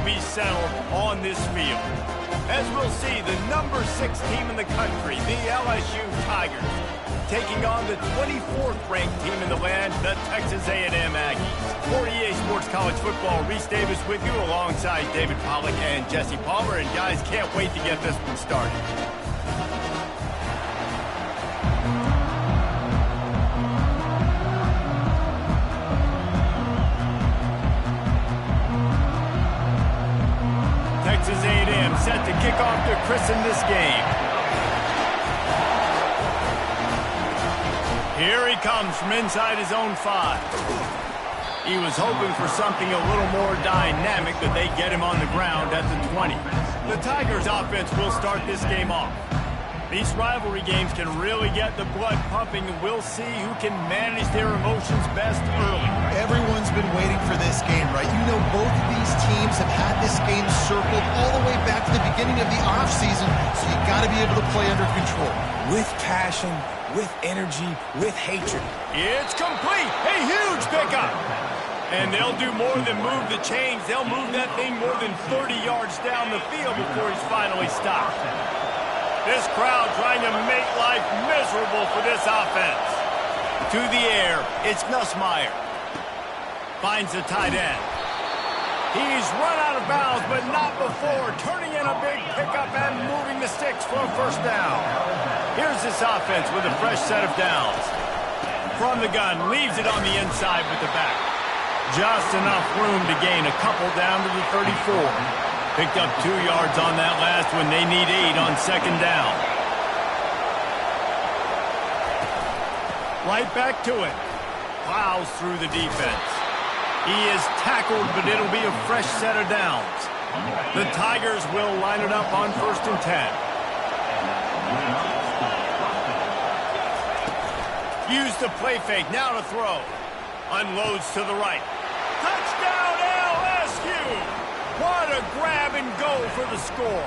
be settled on this field. As we'll see, the number 6 team in the country, the LSU Tigers, taking on the 24th ranked team in the land, the Texas A&M Aggies. For EA Sports College Football, Reese Davis with you alongside David Pollack and Jesse Palmer. And guys, can't wait to get this one started. Texas A&M set to kick off to christen this game. Here he comes from inside his own 5. He was hoping for something a little more dynamic, but they get him on the ground at the 20. The Tigers offense will start this game off. These rivalry games can really get the blood pumping, and we'll see who can manage their emotions best early. Everyone's been waiting for this game, right? You know, both of these teams have had this game circled all the way back to the beginning of the offseason, so you got to be able to play under control. With passion, with energy, with hatred. It's complete. A huge pickup. And they'll do more than move the chains. They'll move that thing more than 30 yards down the field before he's finally stopped. This crowd trying to make life miserable for this offense. To the air, it's Nussmeier. Finds the tight end. He's run out of bounds, but not before. Turning in a big pickup and moving the sticks for a first down. Here's this offense with a fresh set of downs. From the gun, leaves it on the inside with the back. Just enough room to gain a couple down to the 34. Picked up 2 yards on that last one. They need 8 on second down. Right back to it. Plows through the defense. He is tackled, but it'll be a fresh set of downs. The Tigers will line it up on 1st and 10. Use the play fake, now to throw. Unloads to the right. Touchdown LSU! What a grab and go for the score.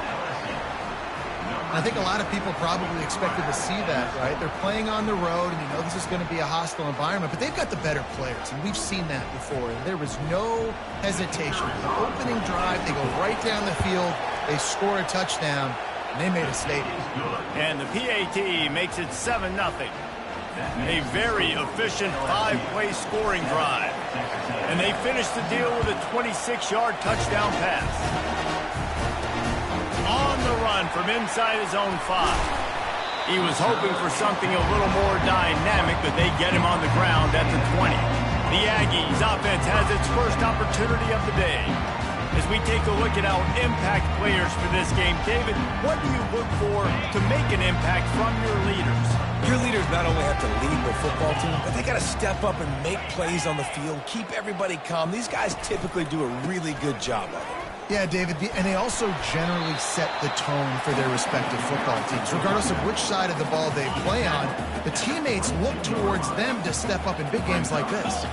I think a lot of people probably expected to see that, right? They're playing on the road, and you know this is going to be a hostile environment, but they've got the better players, and we've seen that before. And there was no hesitation. The opening drive, they go right down the field, they score a touchdown, and they made a statement. And the PAT makes it 7-0. A very efficient 5-play scoring drive. And they finish the deal with a 26-yard touchdown pass. On the run from inside his own 5. He was hoping for something a little more dynamic, but they get him on the ground at the 20. The Aggies offense has its first opportunity of the day. As we take a look at our impact players for this game, David, what do you look for to make an impact from your leaders? Your leaders not only have to lead the football team, but they got to step up and make plays on the field, keep everybody calm. These guys typically do a really good job of it. Yeah, David, and they also generally set the tone for their respective football teams. Regardless of which side of the ball they play on, the teammates look towards them to step up in big games like this.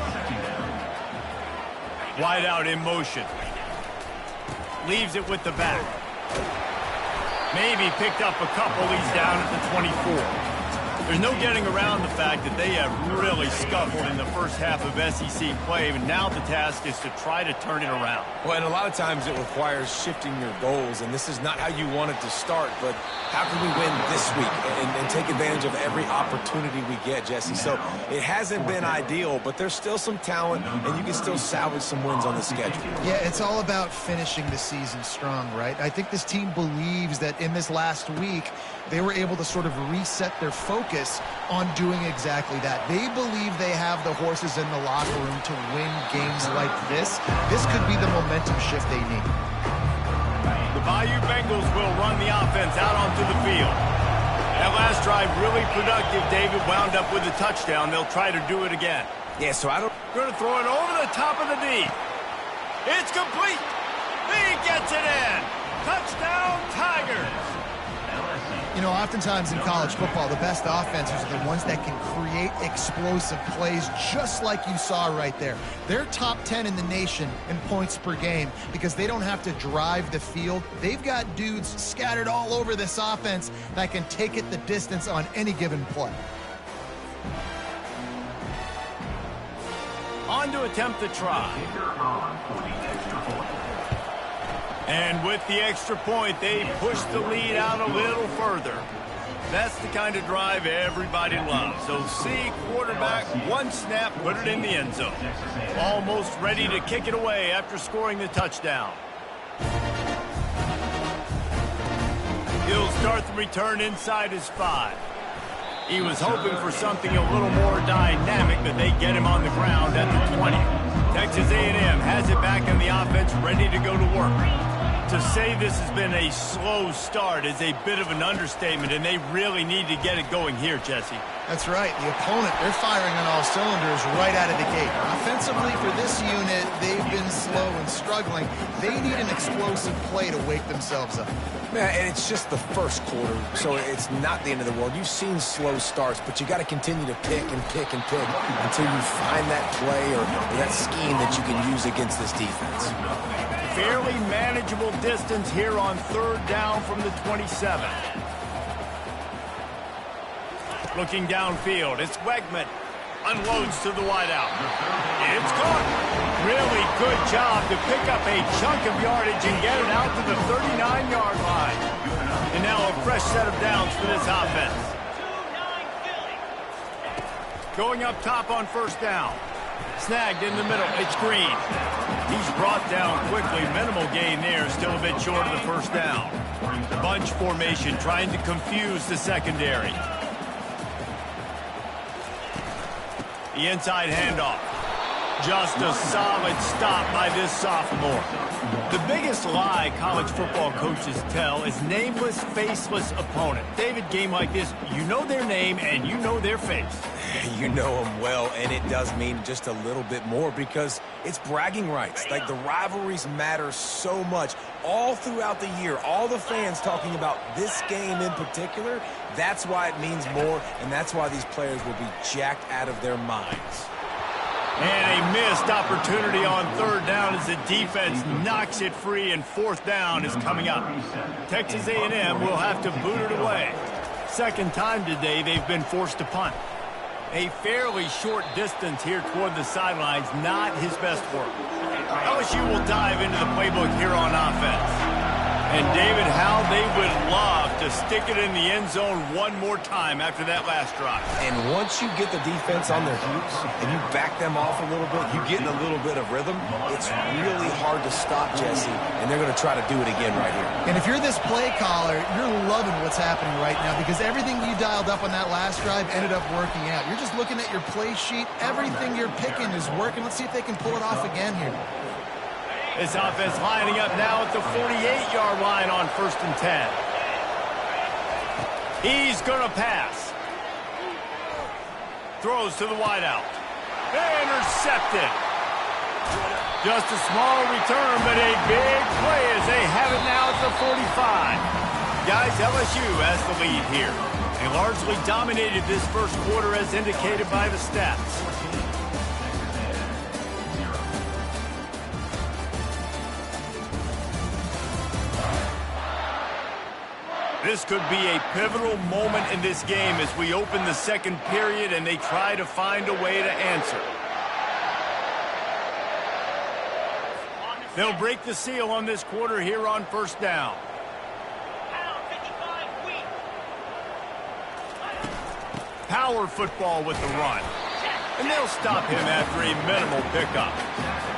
Wide out in motion. Leaves it with the back. Maybe picked up a couple. He's down at the 24. There's no getting around the fact that they have really scuffled in the first half of SEC play, and now the task is to try to turn it around. Well, and a lot of times it requires shifting your goals, and this is not how you want it to start, but how can we win this week and take advantage of every opportunity we get, Jesse? So it hasn't been ideal, but there's still some talent, and you can still salvage some wins on the schedule. Yeah, it's all about finishing the season strong, right? I think this team believes that in this last week, they were able to sort of reset their focus on doing exactly that. They believe they have the horses in the locker room to win games like this. This could be the momentum shift they need. The Bayou Bengals will run the offense out onto the field. That last drive really productive. David wound up with a touchdown. They'll try to do it again. Yeah, so Going to throw it over the top of the D. It's complete. He gets it in. Touchdown, Tigers. You know, oftentimes in college football, the best offenses are the ones that can create explosive plays just like you saw right there. They're top 10 in the nation in points per game because they don't have to drive the field. They've got dudes scattered all over this offense that can take it the distance on any given play. On to attempt the try. And with the extra point, they push the lead out a little further. That's the kind of drive everybody loves. So see, quarterback, one snap, put it in the end zone. Almost ready to kick it away after scoring the touchdown. He'll start the return inside his 5. He was hoping for something a little more dynamic, but they get him on the ground at the 20. Texas A&M has it back in the offense, ready to go to work. To say this has been a slow start is a bit of an understatement, and they really need to get it going here, Jesse. That's right. The opponent, they're firing on all cylinders right out of the gate. Offensively, for this unit, they've been slow and struggling. They need an explosive play to wake themselves up. Man, and it's just the first quarter, so it's not the end of the world. You've seen slow starts, but you got to continue to pick and pick and pick until you find that play or that scheme that you can use against this defense. Fairly manageable distance here on 3rd down from the 27. Looking downfield, it's Wegman. Unloads to the wideout. It's caught. Really good job to pick up a chunk of yardage and get it out to the 39-yard line. And now a fresh set of downs for this offense. Going up top on 1st down. Snagged in the middle. It's Green. He's brought down quickly. Minimal gain there. Still a bit short of the 1st down. Bunch formation trying to confuse the secondary. The inside handoff. Just a solid stop by this sophomore. The biggest lie college football coaches tell is nameless, faceless opponent. David, game like this, you know their name and you know their face. You know them well, and it does mean just a little bit more because it's bragging rights. Like, the rivalries matter so much all throughout the year. All the fans talking about this game in particular, that's why it means more, and that's why these players will be jacked out of their minds. And a missed opportunity on 3rd down as the defense knocks it free, and 4th down is coming up. Texas A&M will have to boot it away. Second time today they've been forced to punt. A fairly short distance here toward the sidelines, not his best work. LSU will dive into the playbook here on offense. And, David, how they would love to stick it in the end zone one more time after that last drive. And once you get the defense on their heels and you back them off a little bit, you get in a little bit of rhythm, it's really hard to stop, Jesse, and they're going to try to do it again right here. And if you're this play caller, you're loving what's happening right now because everything you dialed up on that last drive ended up working out. You're just looking at your play sheet. Everything you're picking is working. Let's see if they can pull it off again here. This offense lining up now at the 48-yard line on 1st and 10. He's going to pass. Throws to the wideout. Intercepted. Just a small return, but a big play as they have it now at the 45. Guys, LSU has the lead here. They largely dominated this first quarter as indicated by the stats. This could be a pivotal moment in this game as we open the second period and they try to find a way to answer. They'll break the seal on this quarter here on 1st down. Power football with the run. And they'll stop him after a minimal pickup.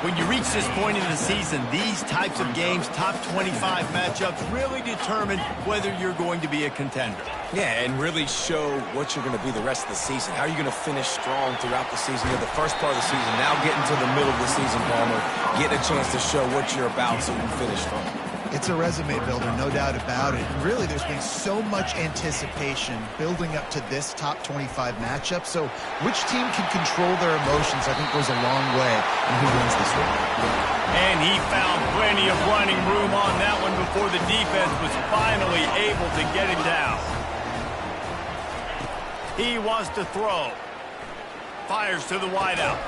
When you reach this point in the season, these types of games, top 25 matchups, really determine whether you're going to be a contender. Yeah, and really show what you're going to be the rest of the season. How are you going to finish strong throughout the season? You're the first part of the season, now getting to the middle of the season, Palmer. Getting a chance to show what you're about so you can finish strong. It's a resume builder, no doubt about it. And really, there's been so much anticipation building up to this top 25 matchup. So which team can control their emotions, I think, goes a long way in who wins this one. And he found plenty of running room on that one before the defense was finally able to get him down. He wants to throw. Fires to the wideout.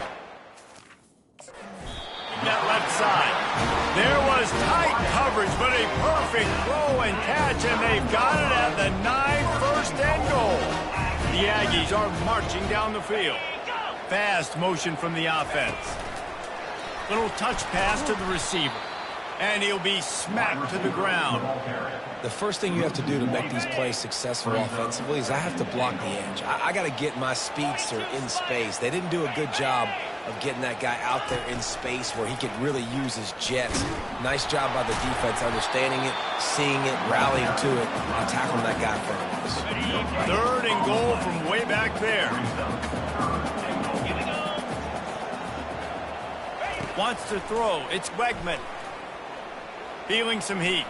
That left side. There was tight coverage, but a perfect throw and catch, and they've got it at the 9, 1st and goal. The Aggies are marching down the field. Fast motion from the offense. Little touch pass to the receiver. And he'll be smacked to the ground. The first thing you have to do to make these plays successful offensively is I have to block the edge. I got to get my speedster in space. They didn't do a good job of getting that guy out there in space where he could really use his jets. Nice job by the defense understanding it, seeing it, rallying to it, and tackling that guy in front of us. Third and goal from way back there. Wants to throw. It's Wegman. Feeling some heat.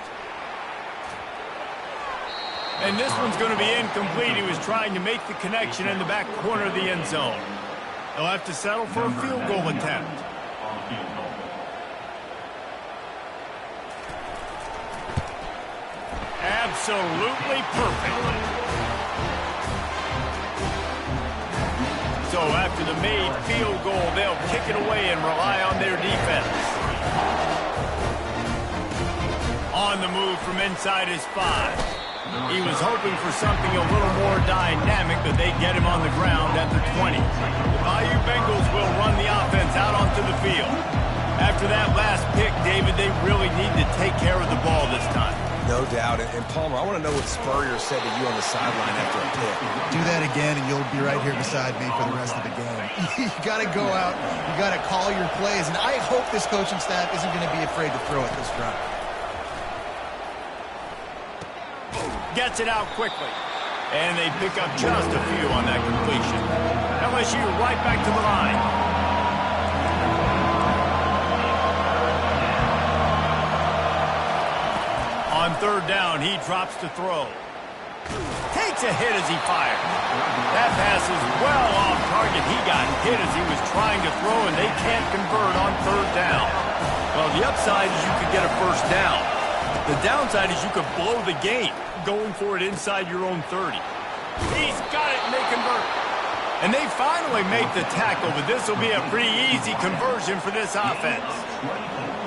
And this one's going to be incomplete. He was trying to make the connection in the back corner of the end zone. He'll have to settle for a field goal attempt. Absolutely perfect. So after the made field goal, they'll kick it away and rely on their defense. On the move from inside his 5. He was hoping for something a little more dynamic, but they get him on the ground at the 20. The Bayou Bengals will run the offense out onto the field. After that last pick, David, they really need to take care of the ball this time. No doubt. And Palmer, I want to know what Spurrier said to you on the sideline after a pick. Do that again, and you'll be right here beside me for the rest of the game. You got to go out. You got to call your plays, and I hope this coaching staff isn't going to be afraid to throw it this drive. Gets it out quickly. And they pick up just a few on that completion. LSU right back to the line. On third down, he drops to throw. Takes a hit as he fires. That pass is well off target. He got hit as he was trying to throw, and they can't convert on third down. Well, the upside is you could get a first down. The downside is you could blow the game going for it inside your own 30. He's got it, and they convert. And they finally make the tackle, but this will be a pretty easy conversion for this offense.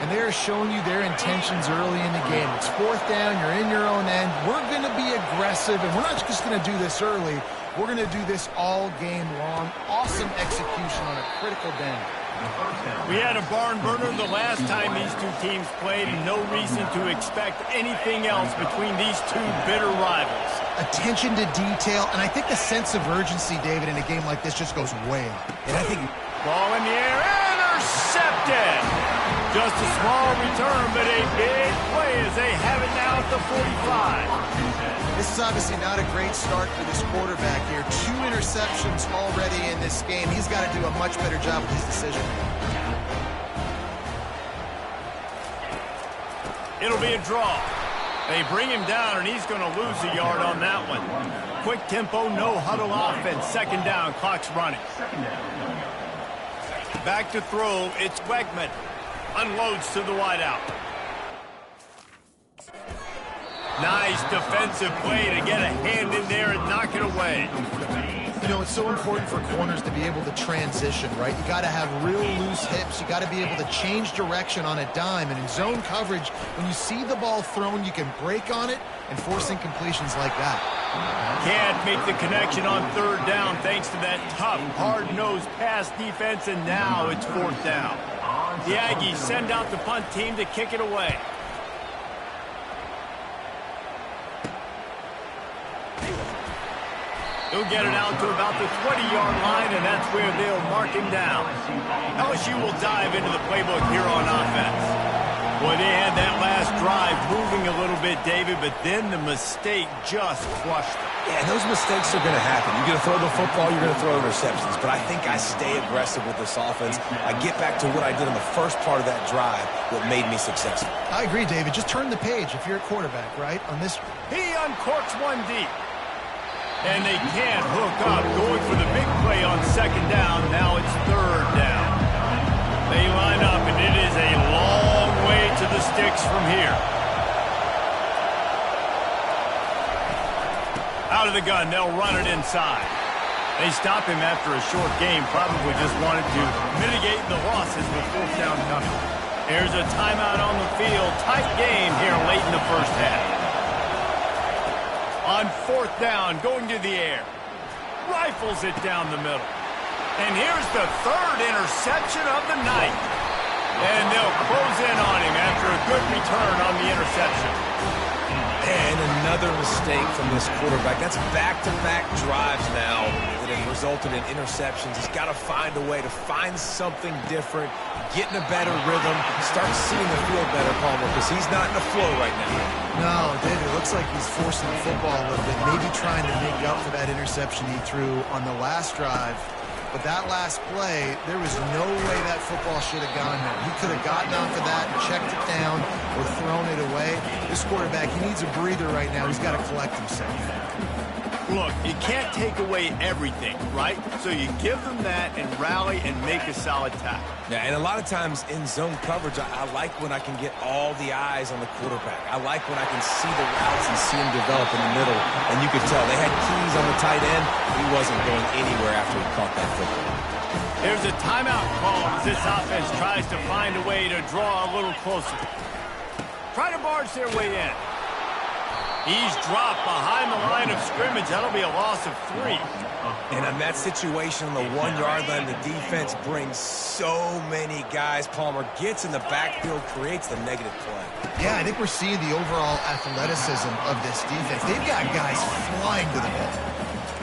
And they're showing you their intentions early in the game. It's fourth down, you're in your own end. We're going to be aggressive, and we're not just going to do this early. We're going to do this all game long. Awesome execution on a critical down. We had a barn burner the last time these two teams played, and no reason to expect anything else between these two bitter rivals. Attention to detail, and I think the sense of urgency, David, in a game like this just goes way up. And I think ball in the air, intercepted. Just a small return, but a big play as they have it now at the 45. This is obviously not a great start for this quarterback here. 2 interceptions already in this game. He's got to do a much better job with his decision. It'll be a draw. They bring him down, and he's going to lose a yard on that one. Quick tempo, no huddle offense. Second down, clock's running. Back to throw, it's Wegman. Unloads to the wideout. Nice defensive play to get a hand in there and knock it away. You know, it's so important for corners to be able to transition, right? You got to have real loose hips. You got to be able to change direction on a dime. And in zone coverage, when you see the ball thrown, you can break on it and force incompletions like that. Can't make the connection on third down thanks to that tough, hard-nosed pass defense, and now it's fourth down. The Aggies send out the punt team to kick it away. He'll get it out to about the 20-yard line, and that's where they'll mark him down. LSU will dive into the playbook here on offense. Boy, they had that last drive moving a little bit, David, but then the mistake just crushed them. Yeah, those mistakes are going to happen. You're going to throw the football, you're going to throw interceptions. But I think I stay aggressive with this offense. I get back to what I did in the first part of that drive that made me successful. I agree, David. Just turn the page if you're a quarterback, right? On this. He uncorks one deep. And they can't hook up. Going for the big play on second down. Now it's third down. They line up, and it is a long way to the sticks from here. Out of the gun, they'll run it inside. They stop him after a short game. Probably just wanted to mitigate the losses with fourth down coming. There's a timeout on the field. Tight game here late in the first half. On fourth down, going to the air. Rifles it down the middle. And here's the third interception of the night. And they'll close in on him after a good return on the interception. And another mistake from this quarterback. That's back-to-back drives now that have resulted in interceptions. He's got to find a way to find something different, get in a better rhythm, start seeing the field better, Palmer, because he's not in the flow right now. No, David, it looks like he's forcing the football a little bit, maybe trying to make up for that interception he threw on the last drive. But that last play, there was no way that football should have gone there. He could have gotten off of that and checked it down or thrown it away. This quarterback, he needs a breather right now. He's got to collect himself. Look, you can't take away everything, right? So you give them that and rally and make a solid tackle. Yeah, and a lot of times in zone coverage, I like when I can get all the eyes on the quarterback. I like when I can see the routes and see him develop in the middle. And you could tell they had keys on the tight end. He wasn't going anywhere after he caught that football. There's a timeout call as this offense tries to find a way to draw a little closer. Try to barge their way in. He's dropped behind the line of scrimmage. That'll be a loss of 3. And on that situation on the 1-yard line, the defense brings so many guys. Palmer gets in the backfield, creates the negative play. Yeah, I think we're seeing the overall athleticism of this defense. They've got guys flying to the ball.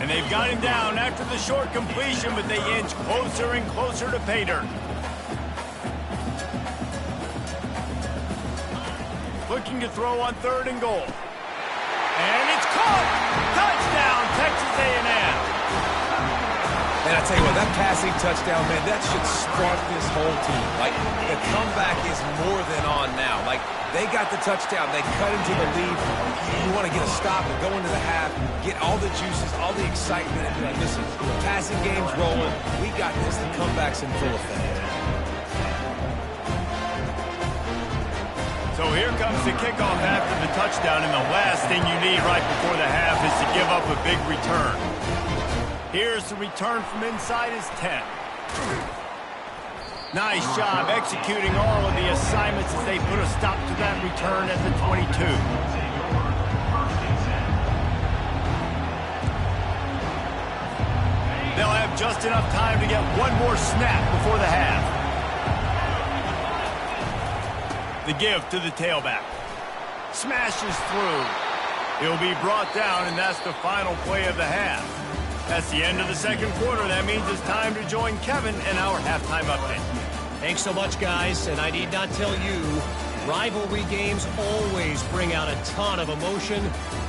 And they've got him down after the short completion, but they inch closer and closer to pay dirt. Looking to throw on 3rd and goal. And it's caught! Touchdown, Texas A&M! And I tell you what, that passing touchdown, man, that should spark this whole team. Like, the comeback is more than on now. Like, they got the touchdown. They cut into the lead. You want to get a stop and go into the half, get all the juices, all the excitement, and be like, listen, passing game's rolling. We got this. The comeback's in full effect. So here comes the kickoff after the touchdown, and the last thing you need right before the half is to give up a big return. Here's the return from inside his 10. Nice job executing all of the assignments as they put a stop to that return at the 22. They'll have just enough time to get one more snap before the half. The give to the tailback. Smashes through. He'll be brought down, and that's the final play of the half. That's the end of the second quarter. That means it's time to join Kevin in our halftime update. Thanks so much, guys. And I need not tell you, rivalry games always bring out a ton of emotion.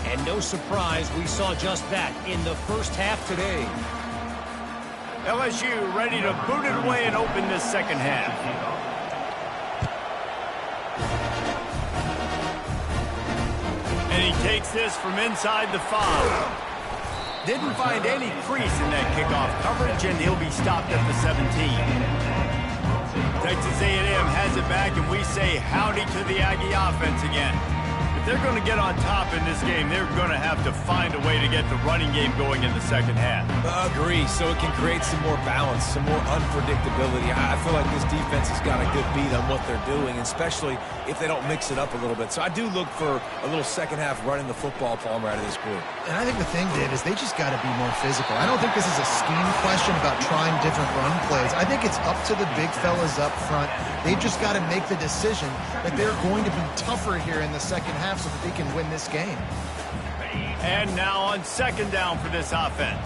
And no surprise, we saw just that in the first half today. LSU ready to boot it away and open this second half. And he takes this from inside the 5. Didn't find any crease in that kickoff coverage, and he'll be stopped at the 17. Texas A&M has it back, and we say howdy to the Aggie offense again. If they're going to get on top in this game, they're going to have to find a way to get the running game going in the second half. Agree, so it can create some more balance, some more unpredictability. I feel like this defense has got a good beat on what they're doing, especially if they don't mix it up a little bit. So I do look for a little second half running the football, Palmer, out of this group. And I think the thing, Dave, is they just got to be more physical. I don't think this is a scheme question about trying different run plays. I think it's up to the big fellas up front. They've just got to make the decision that they're going to be tougher here in the second half so that they can win this game. And now on second down for this offense.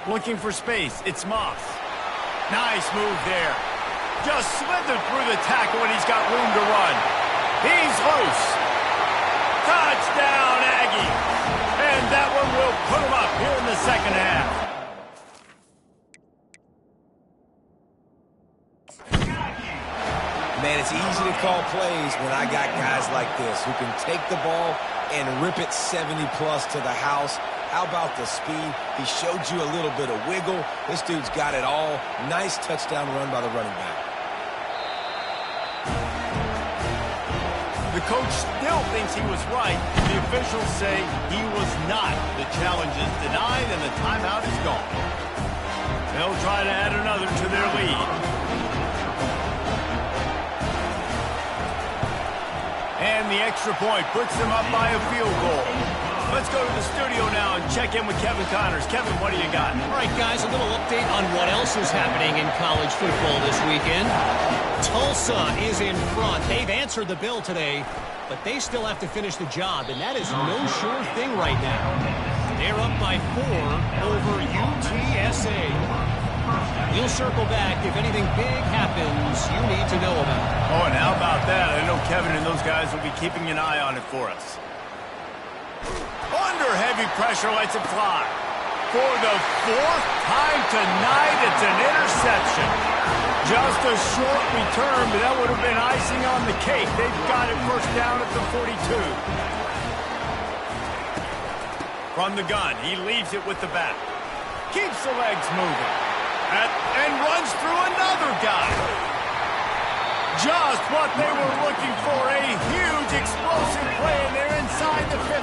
Looking for space. It's Moss. Nice move there. Just slithered through the tackle, and he's got room to run. He's loose. Touchdown, Aggie. And that one will put him up here in the second half. Man, it's easy to call plays when I got guys like this who can take the ball and rip it 70-plus to the house. How about the speed? He showed you a little bit of wiggle. This dude's got it all. Nice touchdown run by the running back. The coach still thinks he was right. The officials say he was not. The challenge is denied, and the timeout is gone. They'll try to add another to their lead. And the extra point puts them up by a field goal. Let's go to the studio now and check in with Kevin Connors. Kevin, what do you got? All right, guys, a little update on what else is happening in college football this weekend. Tulsa is in front. They've answered the bell today, but they still have to finish the job, and that is no sure thing right now. They're up by 4 over UTSA. We'll circle back if anything big happens you need to know about. Oh, and how about that? I know Kevin and those guys will be keeping an eye on it for us. Under heavy pressure, lets it fly. For the 4th time tonight, it's an interception. Just a short return, but that would have been icing on the cake. They've got it first down at the 42. From the gun, he leaves it with the back. Keeps the legs moving. And runs through another guy. Just what they were looking for. A huge explosive play, and they're inside the 15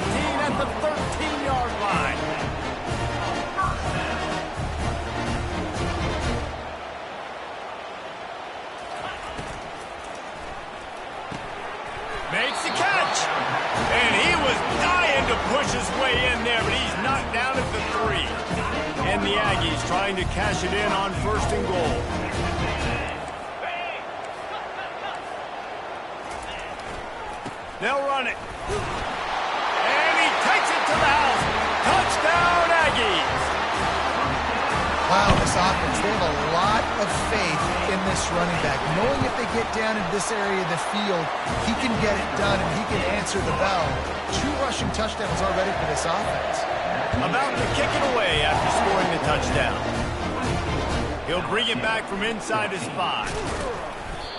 at the 13-yard line. Makes the catch. And he was dying to push his way in there, but he's knocked down at the 3. And the Aggies trying to cash it in on 1st and goal. They'll run it. And he takes it to the house. Touchdown, Aggies. Wow, this offense, they have a lot of faith in this running back. Knowing if they get down in this area of the field, he can get it done and he can answer the bell. 2 rushing touchdowns already for this offense. About to kick it away after scoring the touchdown. He'll bring it back from inside his 5.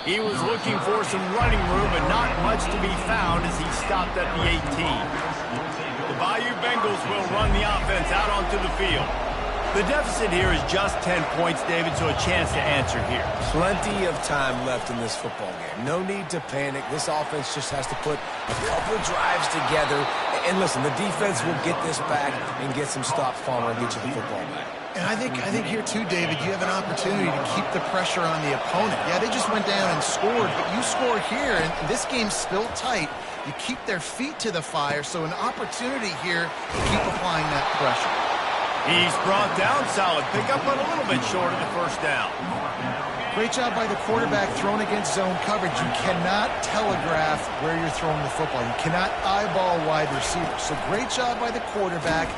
He was looking for some running room, but not much to be found as he stopped at the 18. The Bayou Bengals will run the offense out onto the field. The deficit here is just 10 points, David, so a chance to answer here. Plenty of time left in this football game. No need to panic. This offense just has to put a couple drives together. And listen, the defense will get this back and get some stops, Palmer, and get you the football back. And I think here too, David, you have an opportunity to keep the pressure on the opponent. Yeah, they just went down and scored, but you score here, and this game's still tight. You keep their feet to the fire, so an opportunity here to keep applying that pressure. He's brought down solid. Pick up on a little bit short of the 1st down. Great job by the quarterback throwing against zone coverage. You cannot telegraph where you're throwing the football. You cannot eyeball wide receivers. So great job by the quarterback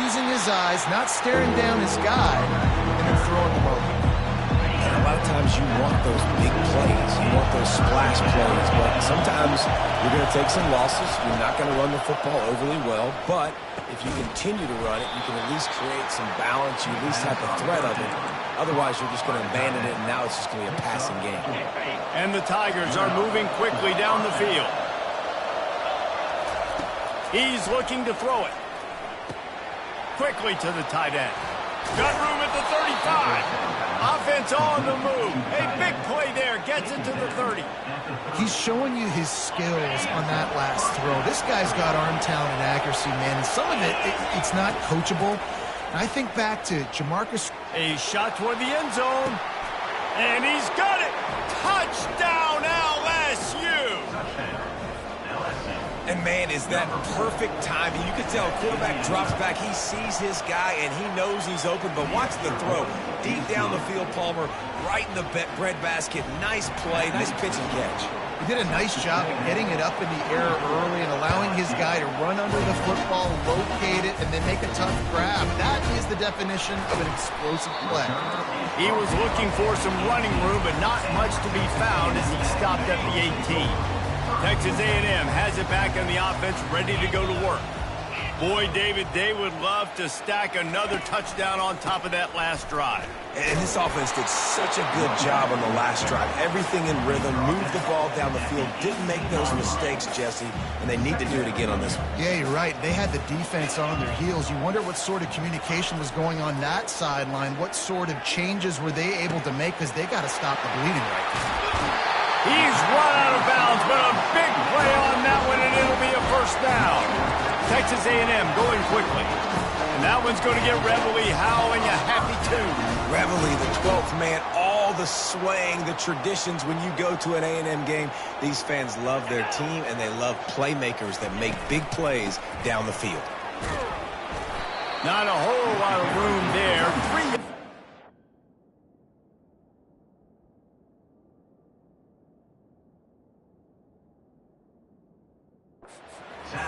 using his eyes, not staring down his guy, and then throwing them over. And a lot of times you want those big plays. You want those splash plays. But sometimes you're going to take some losses. You're not going to run the football overly well. But if you continue to run it, you can at least create some balance. You at least have the threat of it. Otherwise, you're just going to abandon it, and now it's just going to be a passing game. And the Tigers are moving quickly down the field. He's looking to throw it. Quickly to the tight end. Got room at the 35. Offense on the move. A big play there. Gets it to the 30. He's showing you his skills on that last throw. This guy's got arm talent and accuracy, man. And some of it's not coachable. I think back to Jamarcus. A shot toward the end zone. And he's got it. Touchdown, LSU. And, man, is that perfect timing. You can tell a quarterback drops back. He sees his guy, and he knows he's open. But watch the throw. Deep down the field, Palmer, right in the breadbasket. Nice play, nice pitch and catch. He did a nice job of getting it up in the air early and allowing his guy to run under the football, locate it, and then make a tough grab. That is the definition of an explosive play. He was looking for some running room, but not much to be found as he stopped at the 18. Texas A&M has it back on the offense, ready to go to work. Boy, David, they would love to stack another touchdown on top of that last drive. And this offense did such a good job on the last drive. Everything in rhythm, moved the ball down the field, didn't make those mistakes, Jesse, and they need to do it again on this one. Yeah, you're right. They had the defense on their heels. You wonder what sort of communication was going on that sideline. What sort of changes were they able to make, because they got to stop the bleeding right now. He's run out of bounds, but a big play on that one, and it'll be a 1st down. Texas A&M going quickly. And that one's going to get Reveille howling a happy tune. Reveille, the 12th man, all the swaying, the traditions when you go to an A&M game. These fans love their team, and they love playmakers that make big plays down the field. Not a whole lot of room there. 3.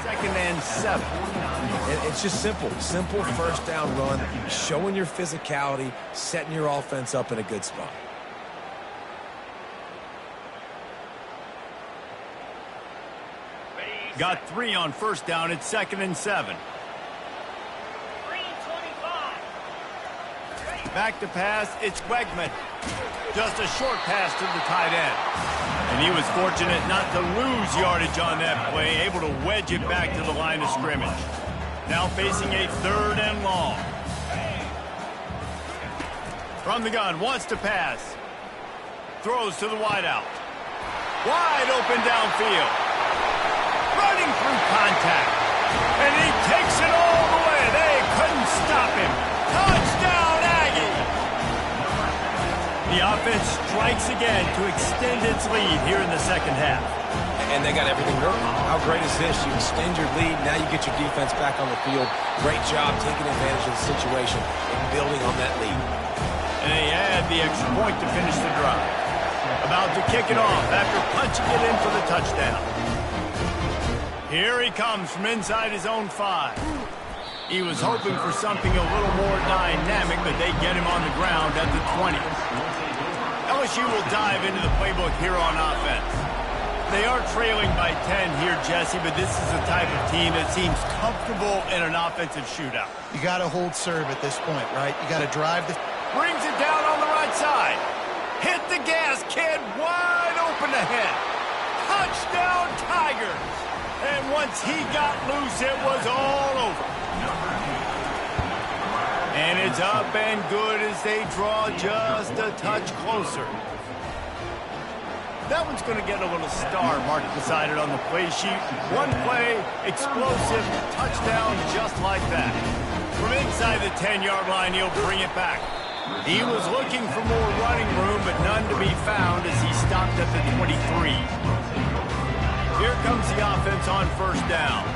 Second and 7. It's just simple. Simple first down run, showing your physicality, setting your offense up in a good spot. Got 3 on first down. It's 2nd and 7. Back to pass. It's Wegman. Just a short pass to the tight end. And he was fortunate not to lose yardage on that play, able to wedge it back to the line of scrimmage. Now facing a 3rd and long. From the gun, wants to pass. Throws to the wideout. Wide open downfield. Running through contact. And he takes it all the way. They couldn't stop him. Touchdown, Aggie! The offense strikes again to extend its lead here in the second half. And they got everything working. How great is this? You extend your lead. Now you get your defense back on the field. Great job taking advantage of the situation and building on that lead. And they add the extra point to finish the drive. About to kick it off after punching it in for the touchdown. Here he comes from inside his own 5. He was hoping for something a little more dynamic, but they get him on the ground at the 20. LSU will dive into the playbook here on offense. They are trailing by 10 here, Jesse, but this is the type of team that seems comfortable in an offensive shootout. You got to hold serve at this point, right? You got to drive the... Brings it down on the right side. Hit the gas, kid. Wide open ahead. Touchdown, Tigers. And once he got loose, it was all over. And it's up and good as they draw just a touch closer. That one's going to get a little star marked beside it on the play sheet. One play, explosive, touchdown just like that. From inside the 10-yard line, he'll bring it back. He was looking for more running room, but none to be found as he stopped at the 23. Here comes the offense on first down.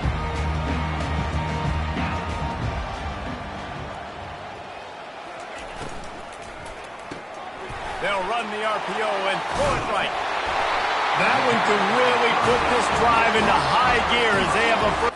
They'll run the RPO and throw it right. That one could really put this drive into high gear as they have a first.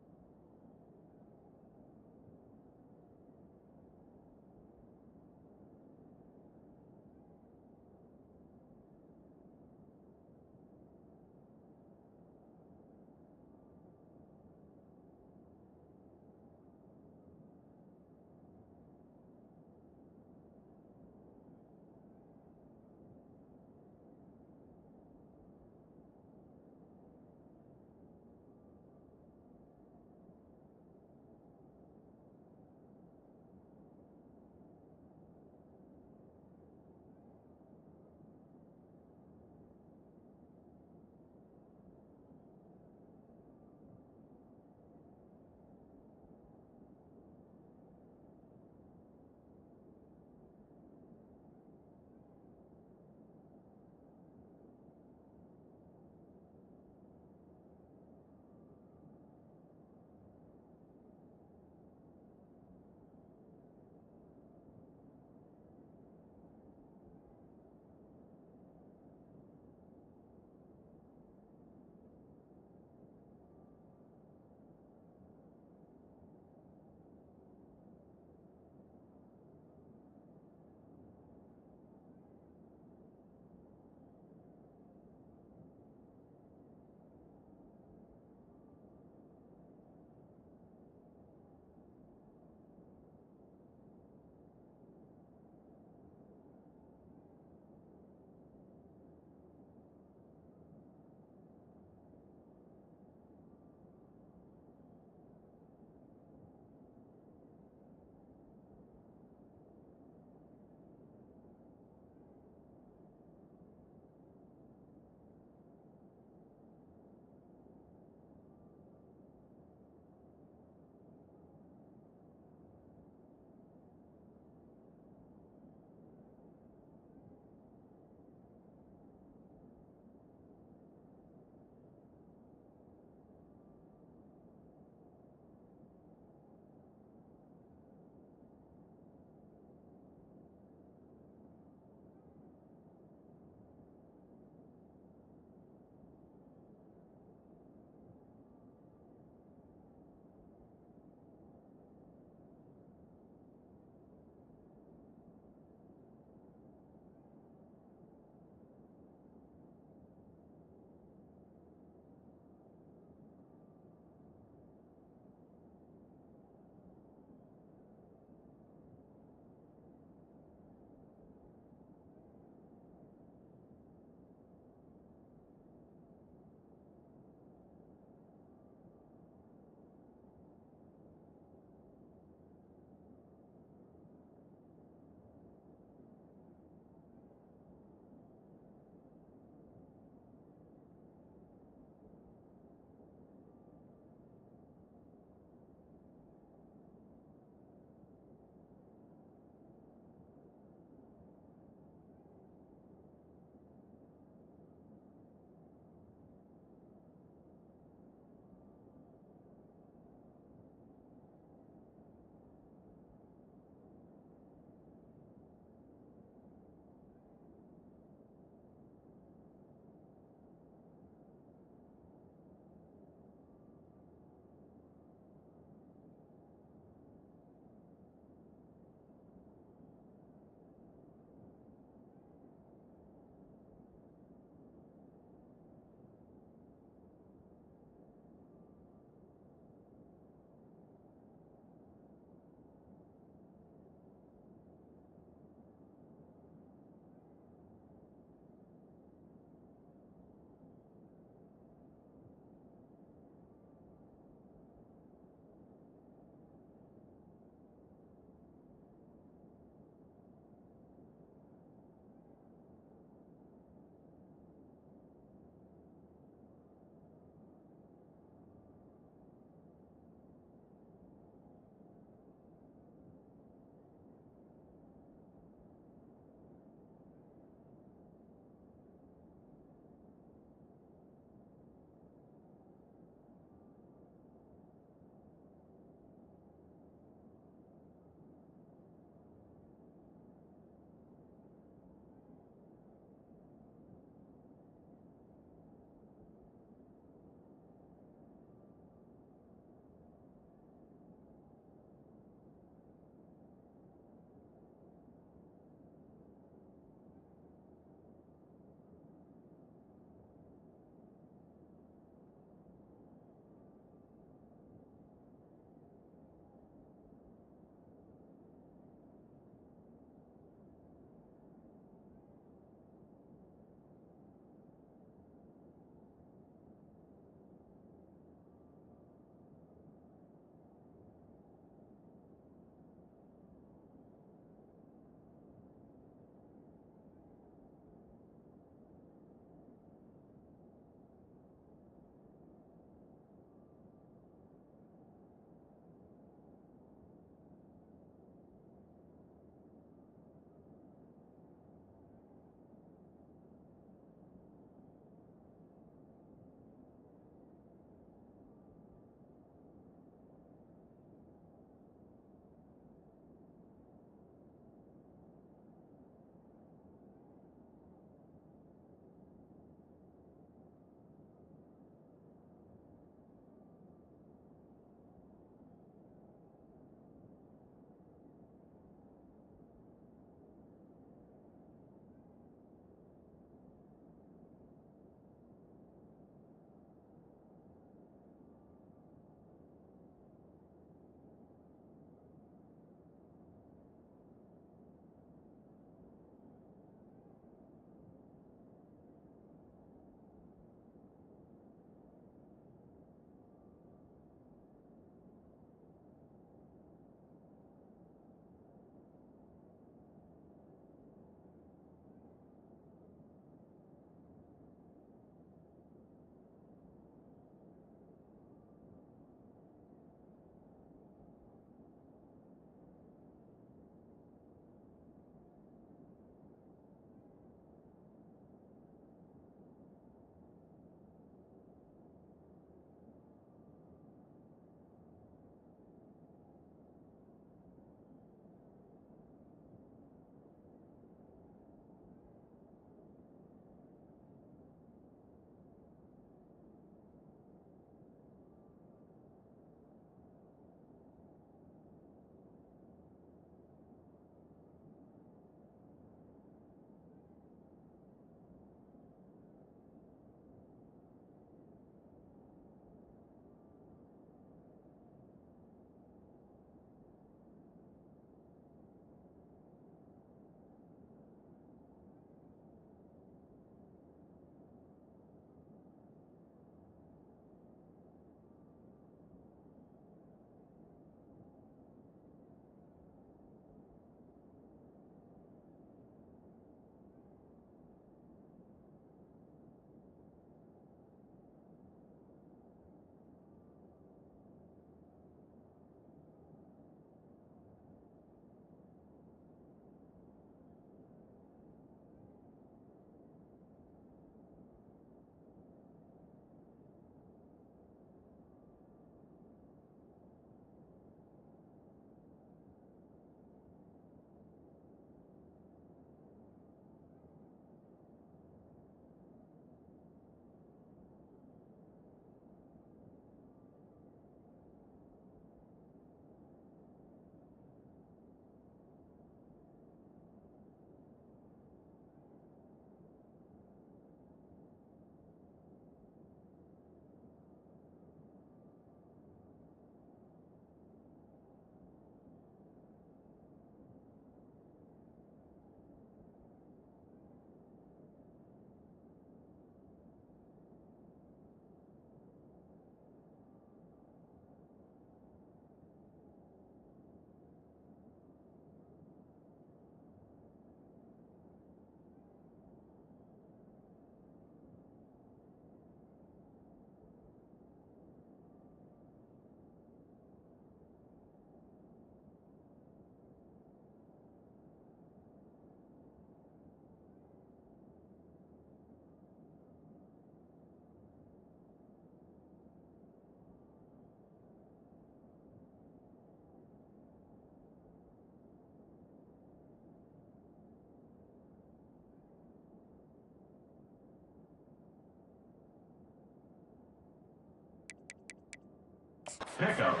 Pickup. 7.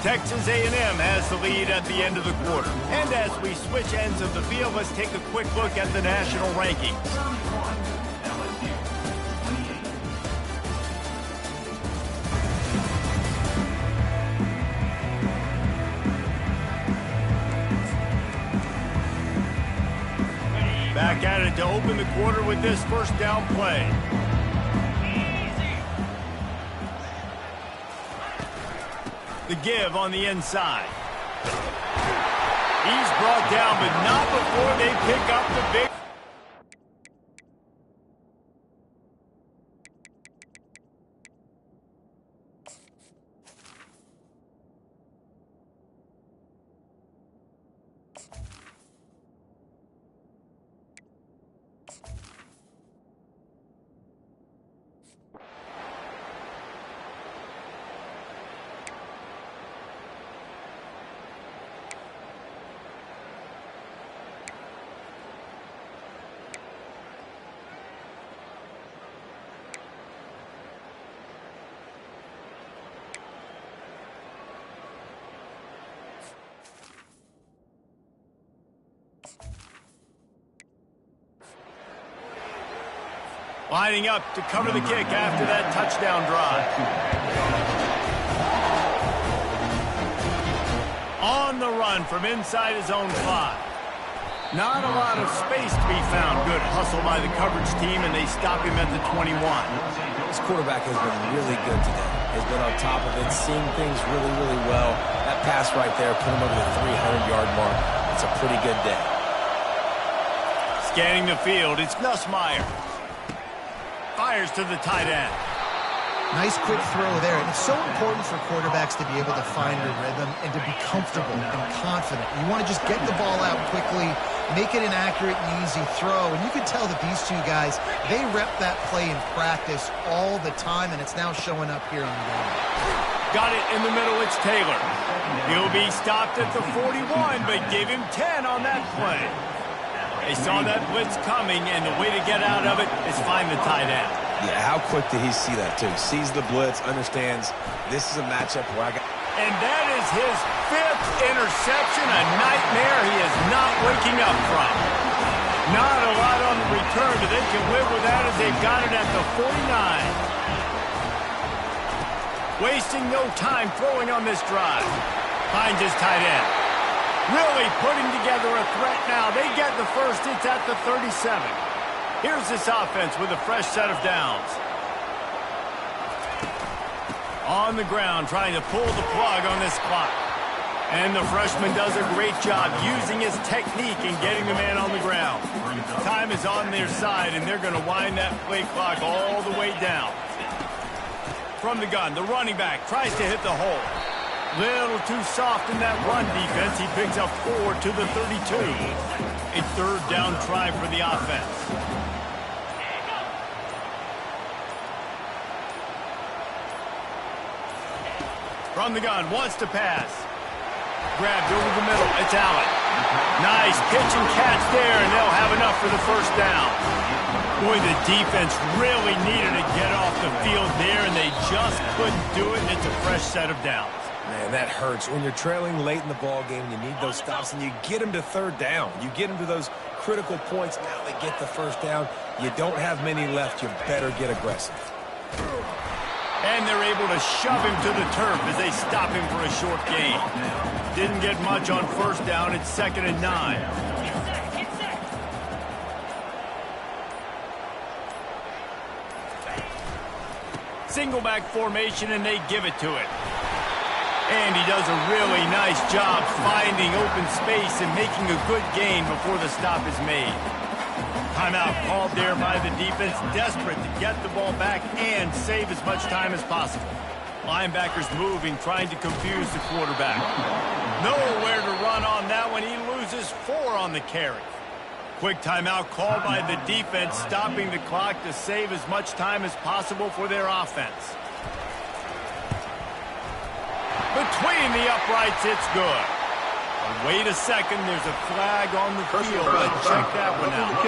Texas A&M has the lead at the end of the quarter. And as we switch ends of the field, let's take a quick look at the national rankings. Back at it to open the quarter with this first down play. The give on the inside. He's brought down, but not before they pick up the big. Lining up to cover the kick after that touchdown drive. On the run from inside his own 5. Not a lot of space to be found. Good hustle by the coverage team, and they stop him at the 21. This quarterback has been really good today. He's been on top of it, seeing things really, really well. That pass right there put him over the 300-yard mark. It's a pretty good day. Scanning the field, it's Nussmeier. Fires to the tight end. Nice quick throw there. And it's so important for quarterbacks to be able to find a rhythm and to be comfortable and confident. You want to just get the ball out quickly, make it an accurate and easy throw. And you can tell that these two guys, they rep that play in practice all the time, and it's now showing up here on the game. Got it in the middle, it's Taylor. He'll be stopped at the 41, but gave him 10 on that play. They saw that blitz coming, and the way to get out of it is find the tight end. Yeah, how quick did he see that, too? Sees the blitz, understands this is a matchup where I got... And that is his 5th interception, a nightmare he is not waking up from. Not a lot on the return, but they can live with that as they've got it at the 49. Wasting no time throwing on this drive. Finds his tight end. Really putting together a threat now. They get the first. It's at the 37. Here's this offense with a fresh set of downs. On the ground, trying to pull the plug on this clock. And the freshman does a great job using his technique and getting the man on the ground. Time is on their side, and they're going to wind that play clock all the way down. From the gun, the running back tries to hit the hole. Little too soft in that run defense. He picks up 4 to the 32. A third down try for the offense. From the gun, wants to pass. Grabbed over the middle. It's Allen. Nice pitch and catch there, and they'll have enough for the first down. Boy, the defense really needed to get off the field there, and they just couldn't do it, and it's a fresh set of downs. Man, that hurts. When you're trailing late in the ball game, you need those stops, and you get them to third down. You get them to those critical points. Now they get the first down. You don't have many left. You better get aggressive. And they're able to shove him to the turf as they stop him for a short gain. Didn't get much on first down. It's 2nd and 9. Single back formation, and they give it to it. And he does a really nice job finding open space and making a good gain before the stop is made. Timeout called there by the defense, desperate to get the ball back and save as much time as possible. Linebackers moving, trying to confuse the quarterback. Nowhere to run on that one. He loses 4 on the carry. Quick timeout called by the defense, stopping the clock to save as much time as possible for their offense. between the uprights. It's good. And wait a second. There's a flag on the field. Let's check that one out.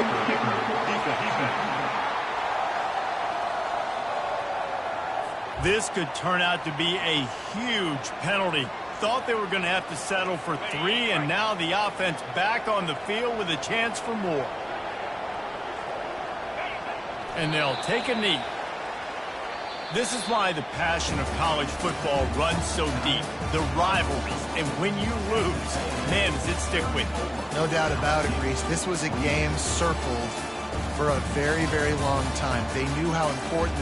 This could turn out to be a huge penalty. Thought they were going to have to settle for 3, and now the offense back on the field with a chance for more. And they'll take a knee. This is why the passion of college football runs so deep. The rivalries. And when you lose, man, does it stick with you. No doubt about it, Reese. This was a game circled for a very, very long time. They knew how important